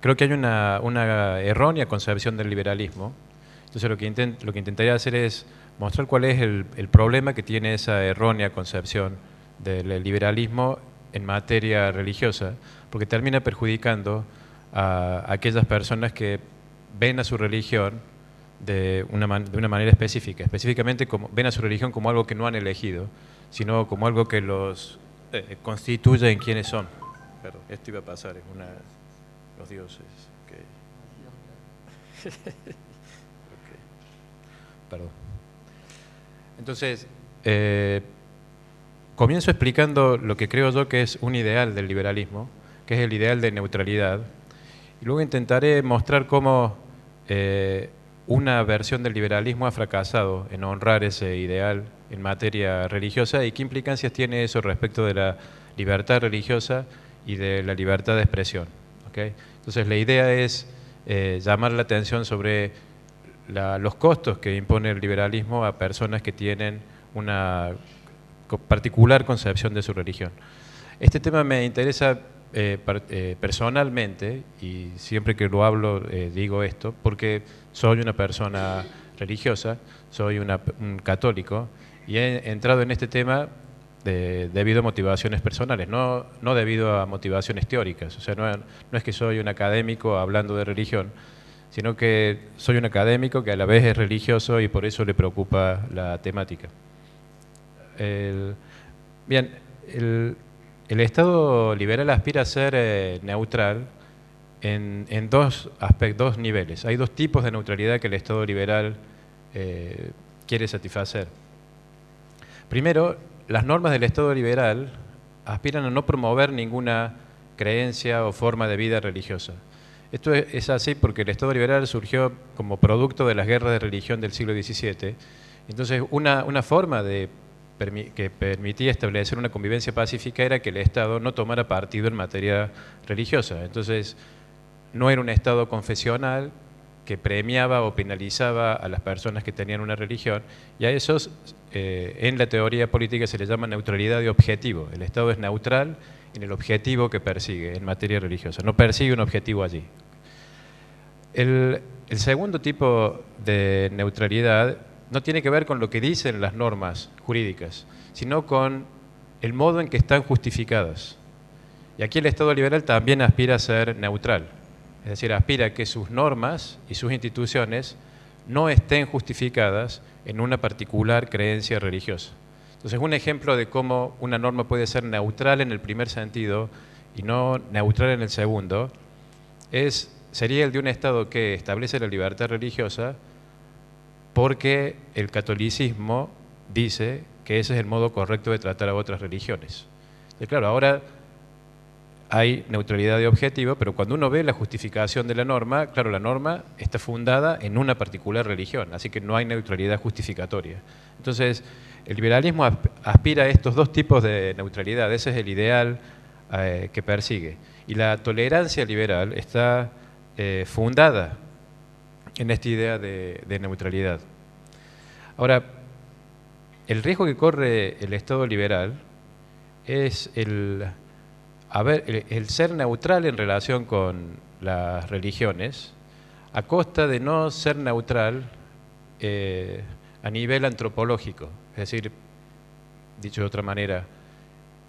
creo que hay una errónea concepción del liberalismo. Entonces lo que intentaría hacer es mostrar cuál es el problema que tiene esa errónea concepción del liberalismo en materia religiosa, porque termina perjudicando a aquellas personas que ven a su religión de una manera específica. Específicamente ven a su religión como algo que no han elegido, sino como algo que los constituye en quienes son. Perdón, esto iba a pasar, es los dioses. Okay. Perdón. Entonces, comienzo explicando lo que creo yo que es un ideal del liberalismo, que es el ideal de neutralidad, y luego intentaré mostrar cómo una versión del liberalismo ha fracasado en honrar ese ideal en materia religiosa y qué implicancias tiene eso respecto de la libertad religiosa y de la libertad de expresión. ¿Okay? Entonces la idea es llamar la atención sobre los costos que impone el liberalismo a personas que tienen una particular concepción de su religión. Este tema me interesa personalmente, y siempre que lo hablo digo esto, porque soy una persona religiosa, soy un católico, y he entrado en este tema debido a motivaciones personales, no debido a motivaciones teóricas. O sea, no es que soy un académico hablando de religión, sino que soy un académico que a la vez es religioso y por eso le preocupa la temática. Bien, el Estado liberal aspira a ser neutral en dos aspectos, dos niveles. Hay dos tipos de neutralidad que el Estado liberal quiere satisfacer. Primero, las normas del Estado liberal aspiran a no promover ninguna creencia o forma de vida religiosa. Esto es así porque el Estado liberal surgió como producto de las guerras de religión del siglo XVII. Entonces, una forma que permitía establecer una convivencia pacífica era que el Estado no tomara partido en materia religiosa. Entonces, no era un Estado confesional que premiaba o penalizaba a las personas que tenían una religión, y a esos en la teoría política se les llama neutralidad de objetivo. El Estado es neutral en el objetivo que persigue en materia religiosa, no persigue un objetivo allí. El segundo tipo de neutralidad no tiene que ver con lo que dicen las normas jurídicas, sino con el modo en que están justificadas. Y aquí el Estado liberal también aspira a ser neutral, es decir, aspira a que sus normas y sus instituciones no estén justificadas en una particular creencia religiosa. Entonces, un ejemplo de cómo una norma puede ser neutral en el primer sentido y no neutral en el segundo sería el de un Estado que establece la libertad religiosa porque el catolicismo dice que ese es el modo correcto de tratar a otras religiones. Entonces, claro, ahora hay neutralidad de objetivo, pero cuando uno ve la justificación de la norma, claro, la norma está fundada en una particular religión, así que no hay neutralidad justificatoria. Entonces, el liberalismo aspira a estos dos tipos de neutralidad, ese es el ideal que persigue. Y la tolerancia liberal está fundada en esta idea de neutralidad. Ahora, el riesgo que corre el Estado liberal es el ser neutral en relación con las religiones a costa de no ser neutral a nivel antropológico. Es decir, dicho de otra manera,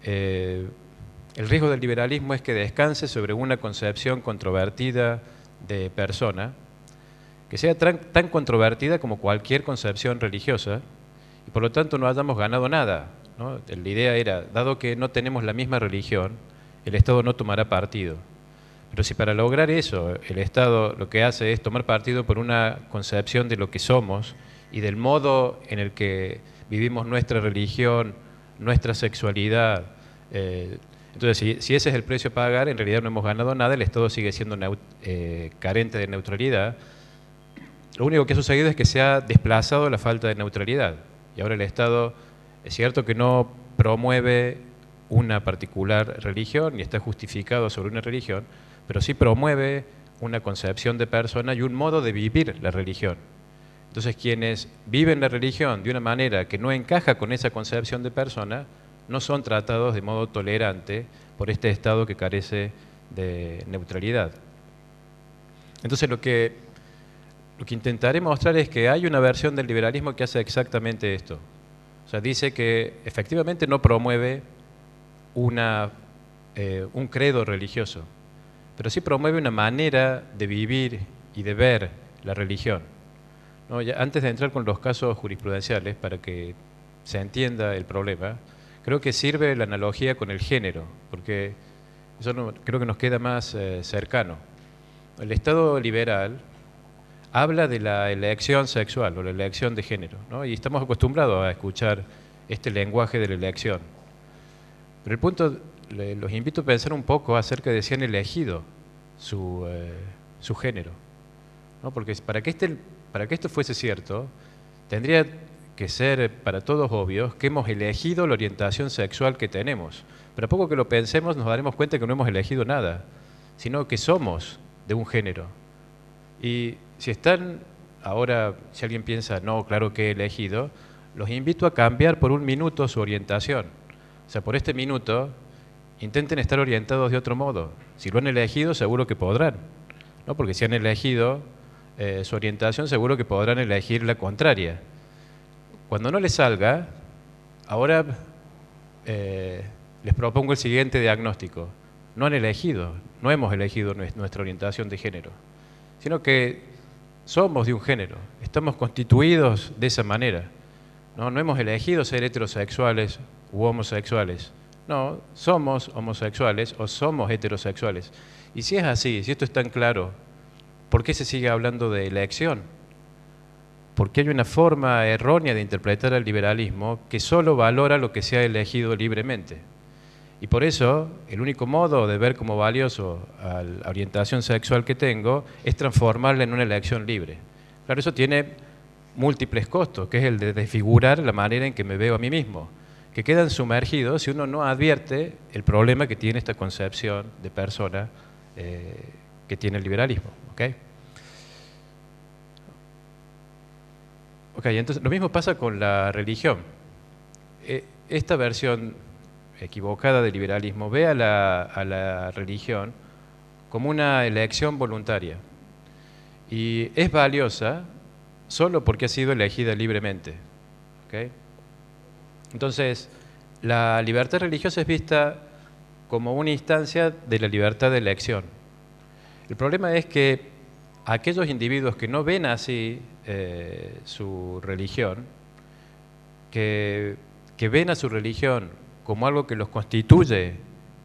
el riesgo del liberalismo es que descanse sobre una concepción controvertida de persona, que sea tan controvertida como cualquier concepción religiosa, y por lo tanto no hayamos ganado nada, ¿no? La idea era, dado que no tenemos la misma religión, el Estado no tomará partido. Pero si para lograr eso el Estado lo que hace es tomar partido por una concepción de lo que somos y del modo en el que vivimos nuestra religión, nuestra sexualidad, entonces si ese es el precio a pagar, en realidad no hemos ganado nada, el Estado sigue siendo carente de neutralidad. Lo único que ha sucedido es que se ha desplazado la falta de neutralidad. Y ahora el Estado, es cierto que no promueve una particular religión, ni está justificado sobre una religión, pero sí promueve una concepción de persona y un modo de vivir la religión. Entonces, quienes viven la religión de una manera que no encaja con esa concepción de persona, no son tratados de modo tolerante por este Estado que carece de neutralidad. Entonces lo que intentaré mostrar es que hay una versión del liberalismo que hace exactamente esto. O sea, dice que efectivamente no promueve un credo religioso, pero sí promueve una manera de vivir y de ver la religión, ¿no? Ya, antes de entrar con los casos jurisprudenciales, para que se entienda el problema, creo que sirve la analogía con el género, porque eso creo que nos queda más cercano. El Estado liberal habla de la elección sexual o la elección de género, ¿no? Y estamos acostumbrados a escuchar este lenguaje de la elección. Pero el punto, los invito a pensar un poco acerca de si han elegido su género, ¿no? Porque para que esto fuese cierto, tendría que ser para todos obvio que hemos elegido la orientación sexual que tenemos. Pero a poco que lo pensemos nos daremos cuenta que no hemos elegido nada, sino que somos de un género. Y si alguien piensa, no, claro que he elegido, los invito a cambiar por un minuto su orientación. O sea, por este minuto, intenten estar orientados de otro modo. Si lo han elegido, seguro que podrán, ¿no? Porque si han elegido su orientación, seguro que podrán elegir la contraria. Cuando no les salga, ahora les propongo el siguiente diagnóstico. No hemos elegido nuestra orientación de género, sino que somos de un género, estamos constituidos de esa manera. No hemos elegido ser heterosexuales u homosexuales. No, somos homosexuales o somos heterosexuales. Y si es así, si esto es tan claro, ¿por qué se sigue hablando de elección? Porque hay una forma errónea de interpretar el liberalismo que solo valora lo que se ha elegido libremente. Y por eso, el único modo de ver como valioso a la orientación sexual que tengo es transformarla en una elección libre. Claro, eso tiene múltiples costos, que es el de desfigurar la manera en que me veo a mí mismo, que quedan sumergidos si uno no advierte el problema que tiene esta concepción de persona que tiene el liberalismo. ¿Okay? Entonces lo mismo pasa con la religión. Esta versión equivocada del liberalismo ve a la religión como una elección voluntaria y es valiosa solo porque ha sido elegida libremente. ¿Okay? Entonces, la libertad religiosa es vista como una instancia de la libertad de elección. El problema es que aquellos individuos que no ven así su religión, que ven a su religión como algo que los constituye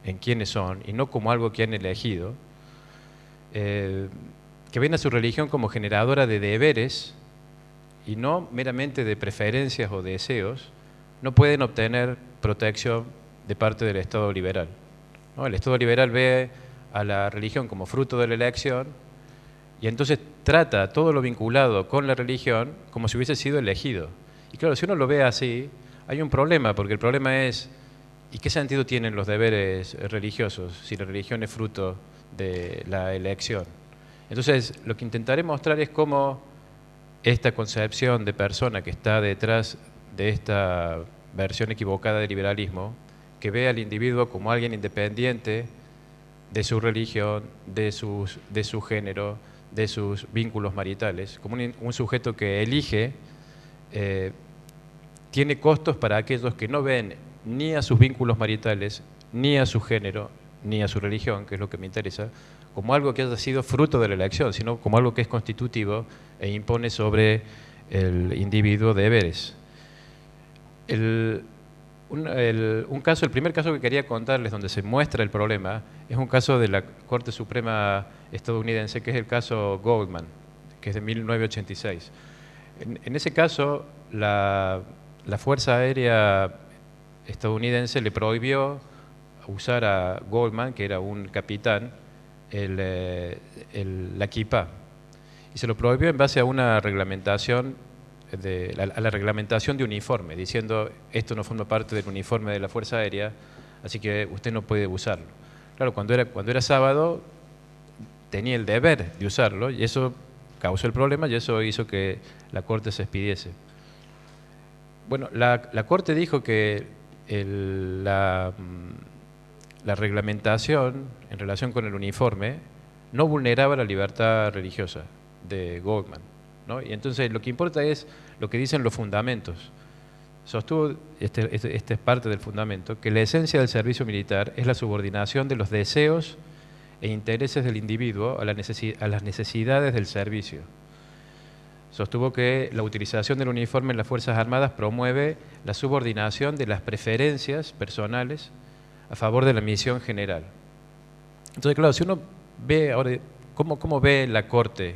en quienes son y no como algo que han elegido, que ven a su religión como generadora de deberes y no meramente de preferencias o deseos, no pueden obtener protección de parte del Estado liberal, ¿no? El Estado liberal ve a la religión como fruto de la elección y entonces trata todo lo vinculado con la religión como si hubiese sido elegido. Y claro, si uno lo ve así, hay un problema, porque el problema es, ¿y qué sentido tienen los deberes religiosos si la religión es fruto de la elección? Entonces, lo que intentaré mostrar es cómo esta concepción de persona que está detrás de esta versión equivocada del liberalismo, que ve al individuo como alguien independiente de su religión, de su género, de sus vínculos maritales, como un sujeto que elige, tiene costos para aquellos que no ven ni a sus vínculos maritales, ni a su género, ni a su religión, que es lo que me interesa, como algo que haya sido fruto de la elección, sino como algo que es constitutivo e impone sobre el individuo deberes. El primer caso que quería contarles donde se muestra el problema es un caso de la Corte Suprema estadounidense, que es el caso Goldman, que es de 1986. En ese caso, la Fuerza Aérea estadounidense le prohibió usar a Goldman, que era un capitán, la kipá. Y se lo prohibió en base a una reglamentación, a la reglamentación de uniforme, diciendo esto no forma parte del uniforme de la Fuerza Aérea, así que usted no puede usarlo. Claro, cuando era sábado tenía el deber de usarlo y eso causó el problema y eso hizo que la Corte se expidiese. Bueno, la Corte dijo que la reglamentación en relación con el uniforme no vulneraba la libertad religiosa de Goldman, ¿no? Y entonces lo que importa es lo que dicen los fundamentos. Sostuvo, este es parte del fundamento, que la esencia del servicio militar es la subordinación de los deseos e intereses del individuo a las necesidades del servicio. Sostuvo que la utilización del uniforme en las Fuerzas Armadas promueve la subordinación de las preferencias personales a favor de la misión general. Entonces, claro, si uno ve ahora, ¿cómo ve la Corte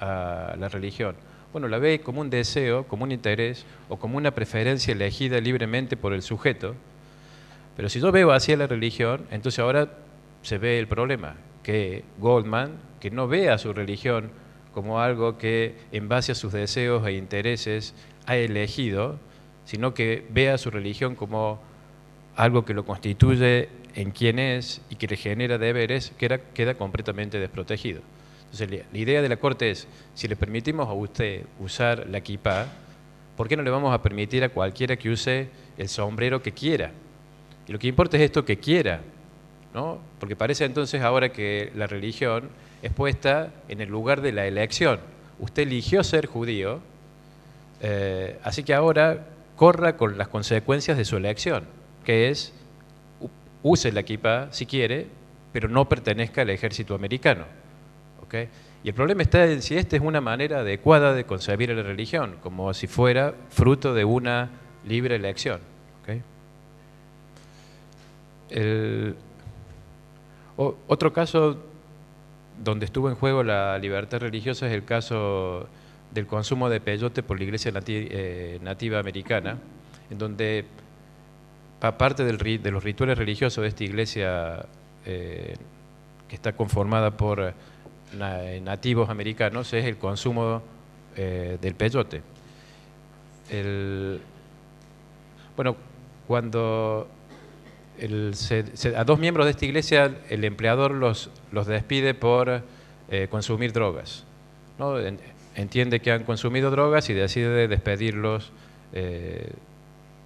a la religión? Bueno, la ve como un deseo, como un interés o como una preferencia elegida libremente por el sujeto. Pero si yo veo hacia la religión, entonces ahora se ve el problema, que Goldman, que no ve a su religión como algo que en base a sus deseos e intereses ha elegido, sino que ve a su religión como algo que lo constituye en quien es y que le genera deberes, queda completamente desprotegido. Entonces, la idea de la Corte es, si le permitimos a usted usar la kipá, ¿por qué no le vamos a permitir a cualquiera que use el sombrero que quiera? Y lo que importa es esto que quiera, ¿no? Porque parece entonces ahora que la religión es puesta en el lugar de la elección. Usted eligió ser judío, así que ahora corra con las consecuencias de su elección, que es, use la kipá si quiere, pero no pertenezca al ejército americano. ¿Okay? Y el problema está en si esta es una manera adecuada de concebir la religión, como si fuera fruto de una libre elección. ¿Okay? Otro caso donde estuvo en juego la libertad religiosa es el caso del consumo de peyote por la iglesia nativa americana, en donde parte de los rituales religiosos de esta iglesia que está conformada por nativos americanos es el consumo del peyote. Bueno, cuando a dos miembros de esta iglesia el empleador los despide por consumir drogas, ¿no? Entiende que han consumido drogas y decide despedirlos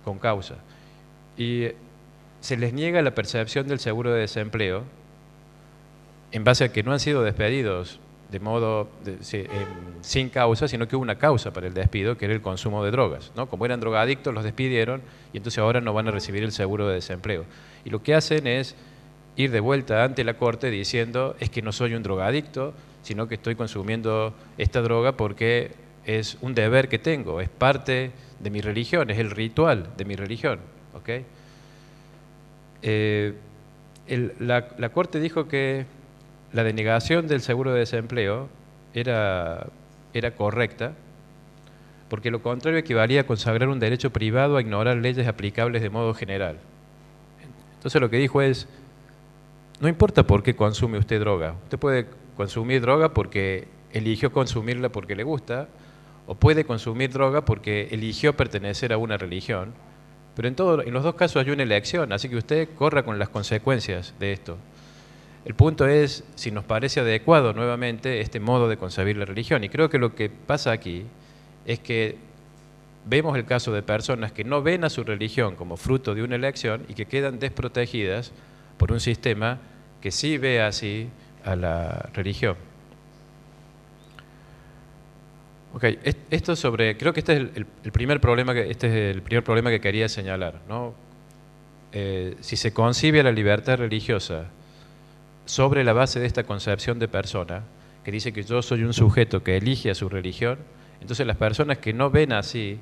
con causa. Y se les niega la percepción del seguro de desempleo en base a que no han sido despedidos de modo sin causa, sino que hubo una causa para el despido, que era el consumo de drogas, ¿no? Como eran drogadictos, los despidieron y entonces ahora no van a recibir el seguro de desempleo. Y lo que hacen es ir de vuelta ante la Corte diciendo, es que no soy un drogadicto, sino que estoy consumiendo esta droga porque es un deber que tengo, es parte de mi religión, es el ritual de mi religión. ¿Okay? La Corte dijo que la denegación del seguro de desempleo era correcta, porque lo contrario equivalía a consagrar un derecho privado a ignorar leyes aplicables de modo general. Entonces lo que dijo es, no importa por qué consume usted droga, usted puede consumir droga porque eligió consumirla porque le gusta, o puede consumir droga porque eligió pertenecer a una religión, pero en los dos casos hay una elección, así que usted corra con las consecuencias de esto. El punto es si nos parece adecuado nuevamente este modo de concebir la religión. Y creo que lo que pasa aquí es que vemos el caso de personas que no ven a su religión como fruto de una elección y que quedan desprotegidas por un sistema que sí ve así a la religión. Okay, creo que este es el primer problema que quería señalar, ¿no? Si se concibe la libertad religiosa sobre la base de esta concepción de persona, que dice que yo soy un sujeto que elige a su religión, entonces las personas que no ven así,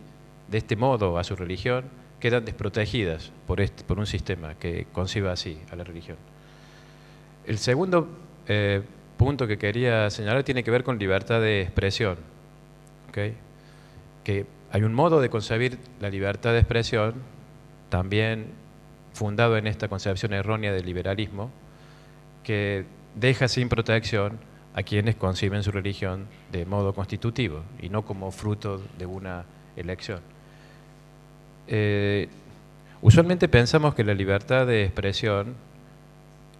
de este modo, a su religión, quedan desprotegidas por un sistema que conciba así a la religión. El segundo punto que quería señalar tiene que ver con libertad de expresión. ¿Okay? Que hay un modo de concebir la libertad de expresión, también fundado en esta concepción errónea del liberalismo, que deja sin protección a quienes conciben su religión de modo constitutivo y no como fruto de una elección. Usualmente pensamos que la libertad de expresión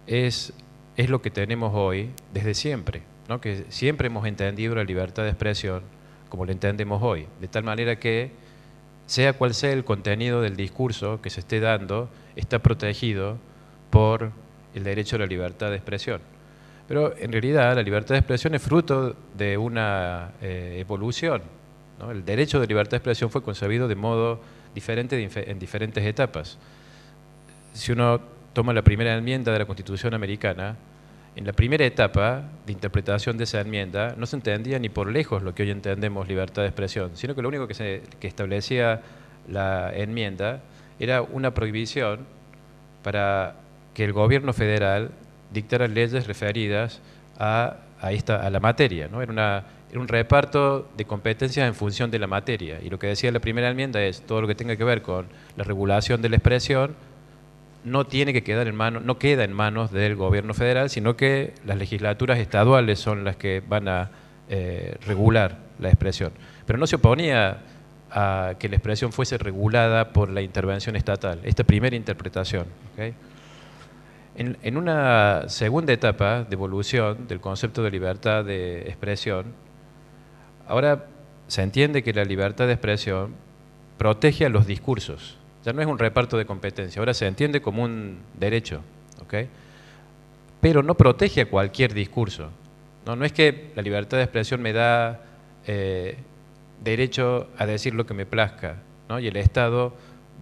es lo que tenemos hoy desde siempre, ¿no? Que siempre hemos entendido la libertad de expresión como la entendemos hoy, de tal manera que sea cual sea el contenido del discurso que se esté dando, está protegido por el derecho a la libertad de expresión. Pero en realidad la libertad de expresión es fruto de una evolución, ¿no? El derecho de libertad de expresión fue concebido de modo diferente en diferentes etapas. Si uno toma la primera enmienda de la Constitución americana, en la primera etapa de interpretación de esa enmienda no se entendía ni por lejos lo que hoy entendemos libertad de expresión, sino que lo único que establecía la enmienda era una prohibición para que el gobierno federal dictara leyes referidas a la materia, ¿no? Era un reparto de competencias en función de la materia, y lo que decía la primera enmienda es todo lo que tenga que ver con la regulación de la expresión no tiene que quedar no queda en manos del gobierno federal, sino que las legislaturas estaduales son las que van a regular la expresión. Pero no se oponía a que la expresión fuese regulada por la intervención estatal, esta primera interpretación, ¿okay? En una segunda etapa de evolución del concepto de libertad de expresión, ahora se entiende que la libertad de expresión protege a los discursos. Ya no es un reparto de competencia, ahora se entiende como un derecho, ¿okay? Pero no protege a cualquier discurso. No es que la libertad de expresión me da derecho a decir lo que me plazca, ¿no? Y el Estado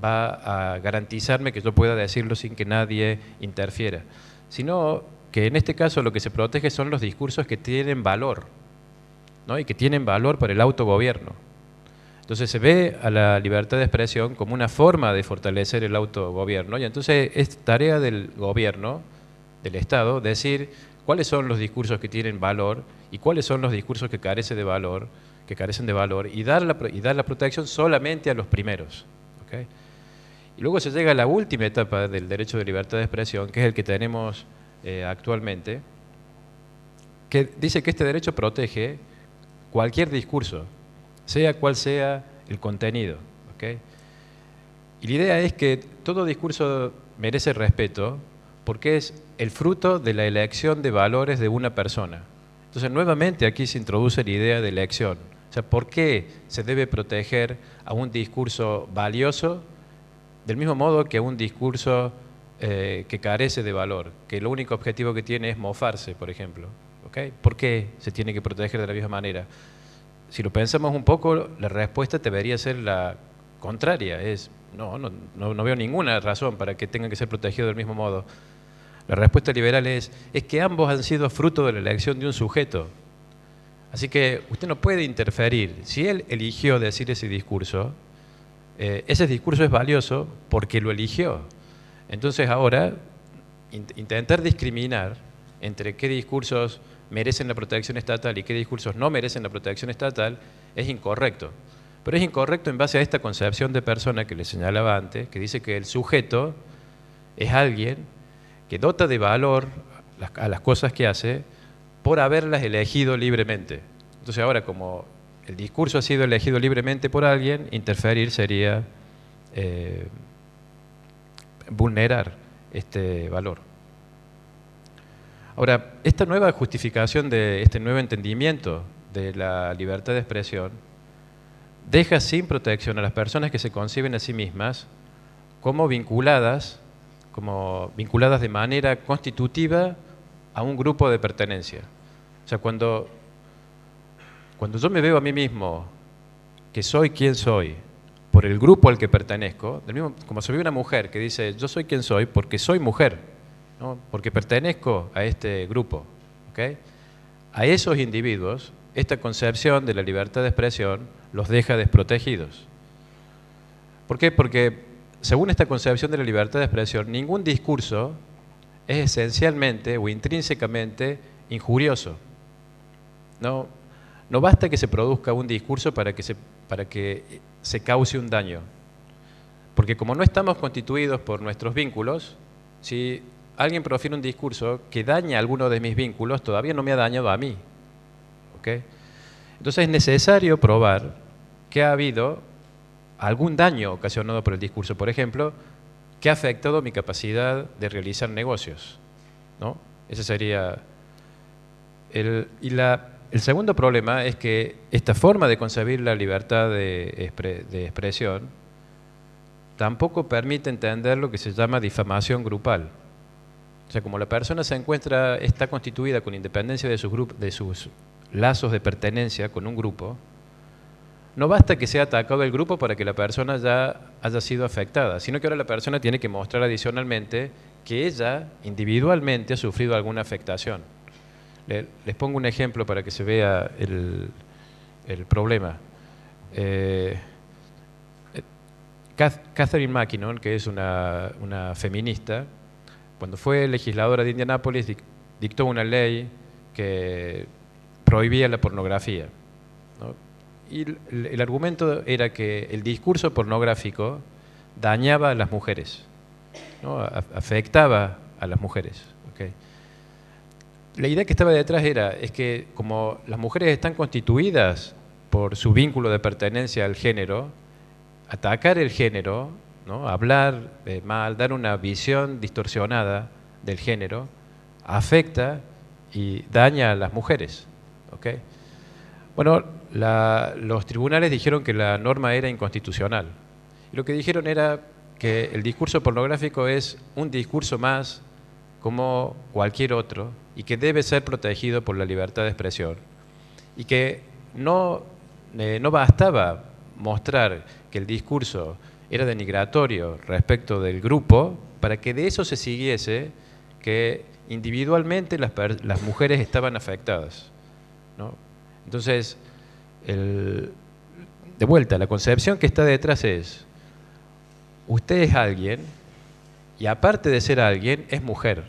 va a garantizarme que yo pueda decirlo sin que nadie interfiera, sino que en este caso lo que se protege son los discursos que tienen valor, ¿no? Y que tienen valor para el autogobierno. Entonces se ve a la libertad de expresión como una forma de fortalecer el autogobierno, y entonces es tarea del gobierno, del Estado, decir cuáles son los discursos que tienen valor y cuáles son los discursos que carecen de valor, y dar la protección solamente a los primeros, ¿okay? Y luego se llega a la última etapa del derecho de libertad de expresión, que es el que tenemos actualmente, que dice que este derecho protege cualquier discurso, sea cual sea el contenido, ¿okay? Y la idea es que todo discurso merece respeto porque es el fruto de la elección de valores de una persona. Entonces, nuevamente aquí se introduce la idea de elección. O sea, ¿por qué se debe proteger a un discurso valioso del mismo modo que a un discurso que carece de valor, que el único objetivo que tiene es mofarse, por ejemplo, ¿okay? ¿Por qué se tiene que proteger de la misma manera? Si lo pensamos un poco, la respuesta debería ser la contraria, no veo ninguna razón para que tengan que ser protegidos del mismo modo. La respuesta liberal es que ambos han sido fruto de la elección de un sujeto. Así que usted no puede interferir. Si él eligió decir ese discurso es valioso porque lo eligió. Entonces ahora, intentar discriminar entre qué discursos merecen la protección estatal y qué discursos no merecen la protección estatal es incorrecto. Pero es incorrecto en base a esta concepción de persona que le señalaba antes, que dice que el sujeto es alguien que dota de valor a las cosas que hace por haberlas elegido libremente. Entonces ahora, como el discurso ha sido elegido libremente por alguien, interferir sería vulnerar este valor. Ahora, esta nueva justificación de este nuevo entendimiento de la libertad de expresión deja sin protección a las personas que se conciben a sí mismas como vinculadas de manera constitutiva a un grupo de pertenencia. O sea, cuando yo me veo a mí mismo que soy quien soy por el grupo al que pertenezco, del mismo, como se ve una mujer que dice yo soy quien soy porque soy mujer, ¿no? Porque pertenezco a este grupo, ¿okay? A esos individuos, esta concepción de la libertad de expresión los deja desprotegidos. ¿Por qué? Porque según esta concepción de la libertad de expresión, ningún discurso es esencialmente o intrínsecamente injurioso. No basta que se produzca un discurso para que se cause un daño. Porque como no estamos constituidos por nuestros vínculos, si alguien profiere un discurso que daña alguno de mis vínculos, todavía no me ha dañado a mí, ¿okay? Entonces es necesario probar que ha habido algún daño ocasionado por el discurso. Por ejemplo, que ha afectado mi capacidad de realizar negocios, ¿no? Ese sería el segundo problema es que esta forma de concebir la libertad de expresión tampoco permite entender lo que se llama difamación grupal. O sea, como la persona está constituida con independencia de sus lazos de pertenencia con un grupo, no basta que sea atacado el grupo para que la persona ya haya sido afectada, sino que ahora la persona tiene que mostrar adicionalmente que ella individualmente ha sufrido alguna afectación. Les pongo un ejemplo para que se vea el problema. Catherine MacKinnon, que es una feminista, cuando fue legisladora de Indianápolis, dictó una ley que prohibía la pornografía, ¿no? Y el argumento era que el discurso pornográfico dañaba a las mujeres, ¿no? Afectaba a las mujeres. ¿Okay? La idea que estaba detrás es que como las mujeres están constituidas por su vínculo de pertenencia al género, atacar el género, ¿no? Hablar mal, dar una visión distorsionada del género, afecta y daña a las mujeres. ¿Okay? Bueno, los tribunales dijeron que la norma era inconstitucional. Y lo que dijeron era que el discurso pornográfico es un discurso más como cualquier otro y que debe ser protegido por la libertad de expresión. Y que no bastaba mostrar que el discurso era denigratorio respecto del grupo para que de eso se siguiese que individualmente las mujeres estaban afectadas, ¿no? Entonces, de vuelta, la concepción que está detrás es: usted es alguien y aparte de ser alguien, es mujer.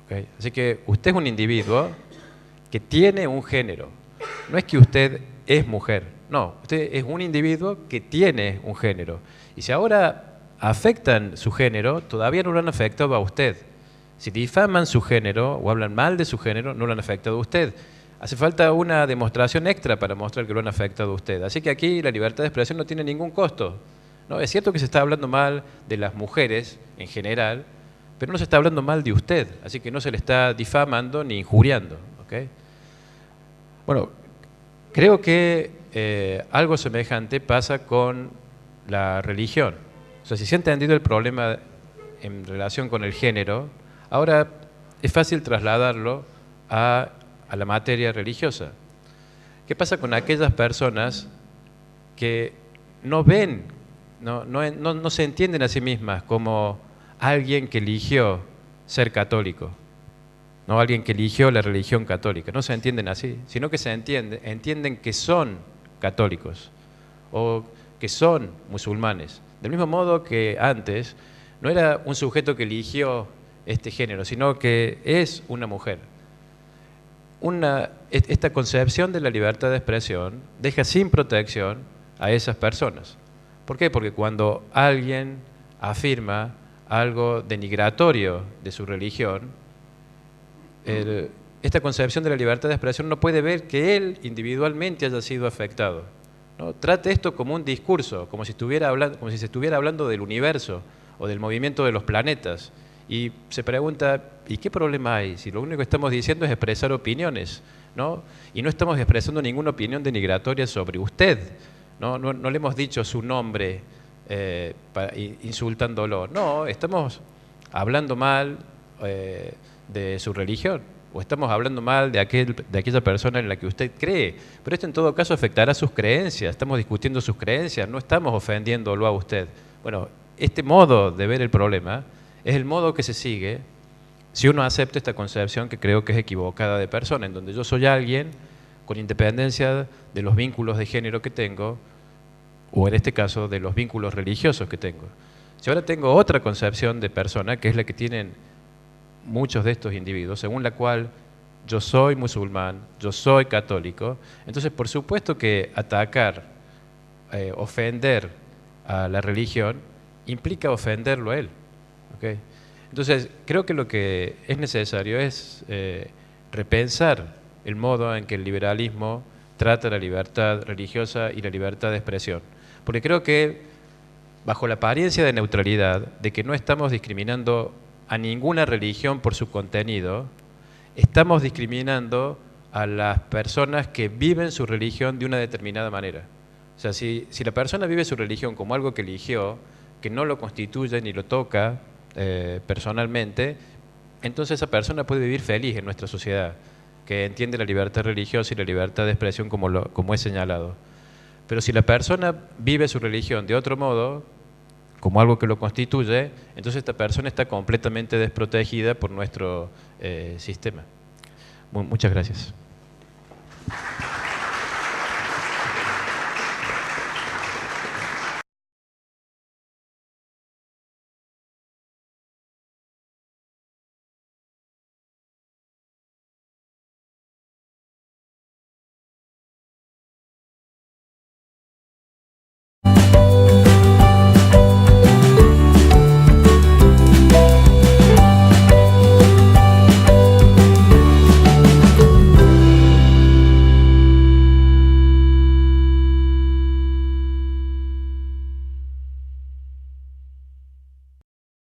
¿Okay? Así que usted es un individuo que tiene un género. No es que usted es mujer, no, usted es un individuo que tiene un género. Y si ahora afectan su género, todavía no lo han afectado a usted. Si difaman su género o hablan mal de su género, no lo han afectado a usted. Hace falta una demostración extra para mostrar que lo han afectado a usted. Así que aquí la libertad de expresión no tiene ningún costo. No, es cierto que se está hablando mal de las mujeres en general, pero no se está hablando mal de usted, así que no se le está difamando ni injuriando. ¿Okay? Bueno, creo que algo semejante pasa con la religión. O sea, si se ha entendido el problema en relación con el género, ahora es fácil trasladarlo a la materia religiosa. ¿Qué pasa con aquellas personas que no ven, no se entienden a sí mismas como alguien que eligió ser católico, no alguien que eligió la religión católica? No se entienden así, sino que entienden que son católicos o que son musulmanes. Del mismo modo que antes no era un sujeto que eligió este género, sino que es una mujer. Esta concepción de la libertad de expresión deja sin protección a esas personas. ¿Por qué? Porque cuando alguien afirma algo denigratorio de su religión, esta concepción de la libertad de expresión no puede ver que él individualmente haya sido afectado, ¿no? Trate esto como un discurso, como si se estuviera hablando del universo o del movimiento de los planetas. Y se pregunta, ¿y qué problema hay? Si lo único que estamos diciendo es expresar opiniones, ¿no? Y no estamos expresando ninguna opinión denigratoria sobre usted, ¿no? No le hemos dicho su nombre insultándolo. No, estamos hablando mal de su religión, o estamos hablando mal de aquella persona en la que usted cree. Pero esto en todo caso afectará sus creencias, estamos discutiendo sus creencias, no estamos ofendiéndolo a usted. Bueno, este modo de ver el problema es el modo que se sigue si uno acepta esta concepción que creo que es equivocada de persona, en donde yo soy alguien con independencia de los vínculos de género que tengo, o en este caso de los vínculos religiosos que tengo. Si ahora tengo otra concepción de persona, que es la que tienen muchos de estos individuos, según la cual yo soy musulmán, yo soy católico, entonces por supuesto que atacar, ofender a la religión implica ofenderlo a él. ¿Okay? Entonces, creo que lo que es necesario es repensar el modo en que el liberalismo trata la libertad religiosa y la libertad de expresión. Porque creo que, bajo la apariencia de neutralidad, de que no estamos discriminando a ninguna religión por su contenido, estamos discriminando a las personas que viven su religión de una determinada manera. O sea, si la persona vive su religión como algo que eligió, que no lo constituye ni lo toca personalmente, entonces esa persona puede vivir feliz en nuestra sociedad, que entiende la libertad religiosa y la libertad de expresión como he señalado. Pero si la persona vive su religión de otro modo, como algo que lo constituye, entonces esta persona está completamente desprotegida por nuestro sistema. Muchas gracias.